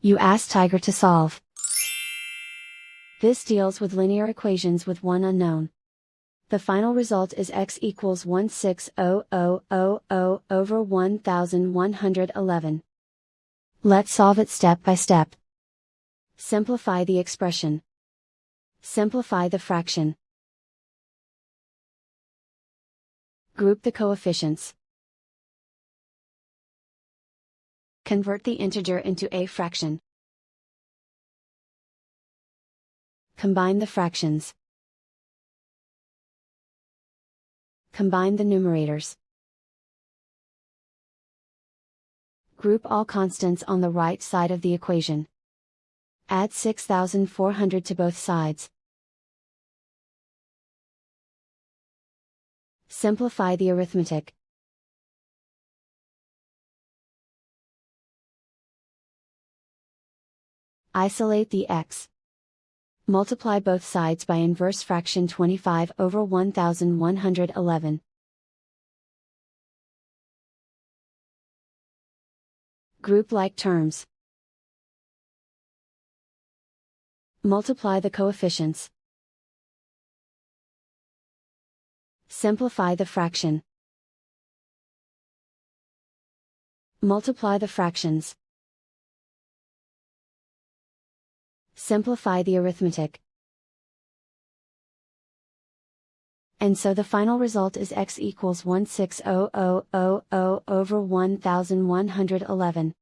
You ask Tiger to solve. This deals with linear equations with one unknown. The final result is x equals 160000 over 1111. Let's solve it step by step. Simplify the expression. Simplify the fraction. Group the coefficients. Convert the integer into a fraction. Combine the fractions. Combine the numerators. Group all constants on the right side of the equation. Add 6,400 to both sides. Simplify the arithmetic. Isolate the x. Multiply both sides by inverse fraction 25 over 1111. Group like terms. Multiply the coefficients. Simplify the fraction. Multiply the fractions. Simplify the arithmetic. And so the final result is x equals 16000 over 1111.